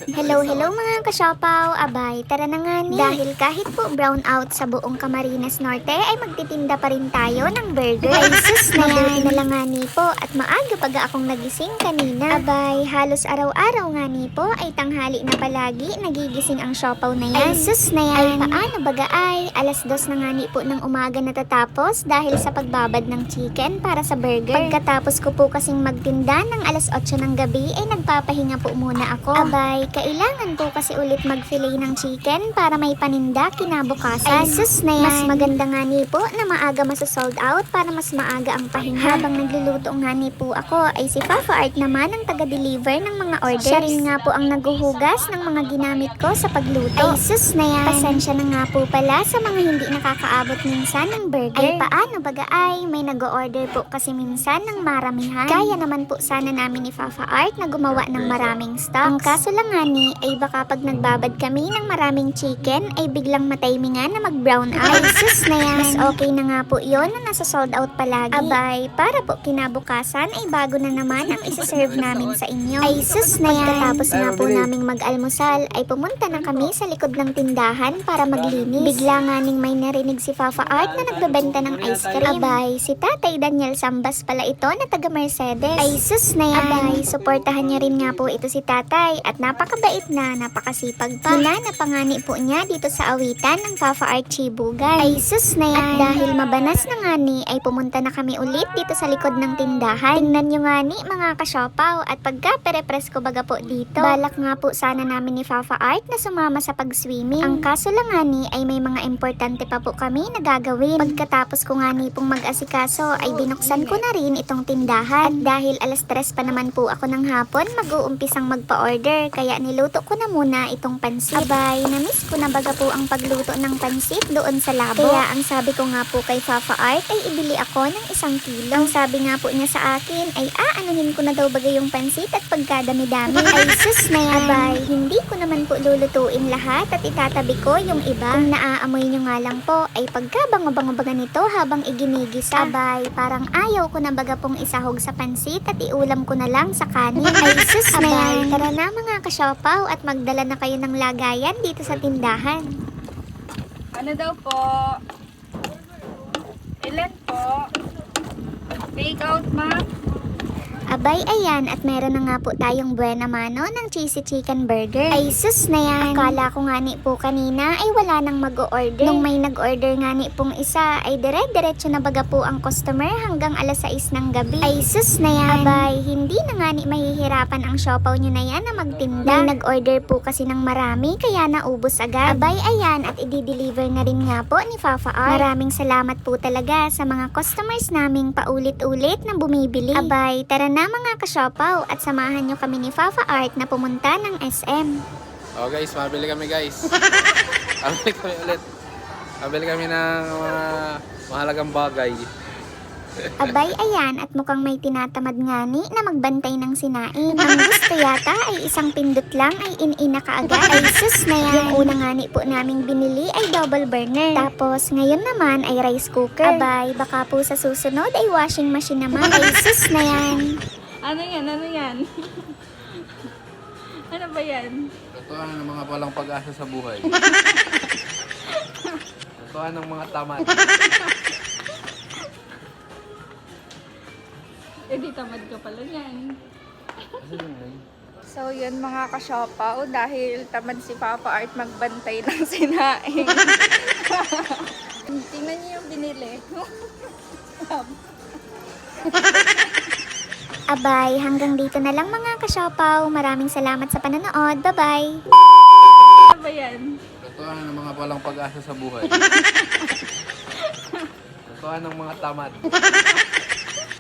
Hello, hello mga kasyopaw. Abay, tara na nga ni. Dahil kahit po brown out sa buong Camarines Norte ay magtitinda pa rin tayo ng burger. Ay sus na yan. Mabuti na lang nga ni po at maaga paga akong nagising kanina. Abay, halos araw-araw nga ni po ay tanghali na palagi nagigising ang siopaw na yan. Ay sus na yan. Ay paano baga ay alas 2 na nga ni po ng umaga natatapos dahil sa pagbabad ng chicken para sa burger. Pagkatapos ko po kasing magtinda ng alas 8 ng gabi ay nagpapahinga po muna ako. Abay, kailangan po kasi ulit mag-fillet ng chicken para may paninda kinabukasan. Ay sus na yan. Mas maganda nga ni po na maaga masasold out para mas maaga ang pahinga. Habang nagluluto nga ni po ako ay si Papa Art naman ang taga-deliver ng mga orders. Siya rin nga po ang naghuhugas ng mga ginamit ko sa pagluto. Ay sus na yan. Pasensya na nga po pala sa mga hindi nakakaabot minsan ng burger. Ay paano baga ay may nag-order po kasi minsan ng maramihan. Kaya naman po sana namin ni Papa Art na gumawa ng maraming stocks. Ang kaso lang nga ni ay baka pag nagbabad kami ng maraming chicken ay biglang matimingan na mag-brown out. Ay sus na yan. Mas okay na nga po yun na nasa sold out palagi. Abay, para po kinabukasan ay bago na naman ang isa-serve namin sa inyo. Ay sus na yan. Pagkatapos nga po naming mag-almusal ay pumunta na kami sa likod ng tindahan para maglinis. Bigla nga ning may narinig si Papa Art na nagbebenta ng ice cream. Abay, si Tatay Daniel Sambas pala ito na taga Mercedes. Ay sus na yan. Abay, suportahan niya rin nga po ito si Tatay at napakabait na, napakasipag pa. Hinanapangani po niya dito sa awitan ng Papa Art Chibugay. Ay sus na yan. At dahil mabanas na nga ni ay pumunta na kami ulit dito sa likod ng tindahan. Tingnan nyo nga ni mga kasyopaw at pagka perepres ko baga po dito. Balak nga po sana namin ni Papa Art na sumama sa pag-swimming. Ang kaso lang nga ni ay may mga importante pa po kami na gagawin. Pagkatapos ko nga ni pong mag-asikaso ay binuksan ko na rin itong tindahan. At dahil alas 3 pa naman po ako ng hapon mag-uumpisang magpa-order kaya niluto ko na muna itong pansit. Abay, namiss ko na baga po ang pagluto ng pansit doon sa labo. Kaya ang sabi ko nga po kay Papa Art ay ibili ako ng 1 kilo. Ang sabi nga po niya sa akin ay aanuhin ko na daw baga yung pansit at pagkadami-dami. Ay sus na yan. Abay, hindi ko naman po lulutuin lahat at itatabi ko yung iba. Kung naaamoy nyo nga lang po ay pagkabango-bango baga nito habang iginigisa. Abay, parang ayaw ko na baga pong isahog sa pansit at iulam ko na lang sa kanin. Ay sus na yan. Tara na mga kasyopaw at magdala na kayo ng lagayan dito sa tindahan. Ano daw po? Ilan po? Take out, ma'am? Abay, ayan, at meron na nga po tayong buena mano ng cheesy chicken burger. Ay, sus na yan. Akala ko nga ni po kanina ay wala nang mag-order. Nung may nag-order nga ni pong isa, ay dire-diretso na baga po ang customer hanggang alas 6 ng gabi. Ay, sus na yan. Abay, hindi na nga ni mahihirapan ang siopaw nyo na yan na magtinda. May nag-order po kasi ng marami, kaya naubos agad. Abay, ayan, at i-deliver na rin nga po ni Papa Art. Maraming salamat po talaga sa mga customers naming paulit-ulit na bumibili. Abay, tara na mga kasyopaw at samahan nyo kami ni Papa Art na pumunta ng SM. Oh guys, mabili kami guys. Mabili kami ulit. Mabili kami ng mga mahalagang bagay. Abay, ayan, at mukhang may tinatamad nga ni na magbantay ng sinain. Ang gusto yata ay isang pindot lang ay in-ina kaagad. Ay sus na yan. Yung una nga ni po naming binili ay double burner. Tapos ngayon naman ay rice cooker. Abay, baka po sa susunod ay washing machine naman. Ay sus na yan. Ano yan? Ano yan? Ano ba yan? Totoo ng mga walang pag-asa sa buhay. Totoo ng mga tamad. Eh di tamad ka pala yan. Kasi yun, So yun mga kasyopaw, dahil tamad si Papa Art magbantay ng sinaing. Tingnan niyo yung binili. Abay, hanggang dito na lang mga kasyopaw. Maraming salamat sa panonood. Bye-bye! Ano ba yan? Totoo ng mga walang pag-asa sa buhay. Totoo ng mga tamad.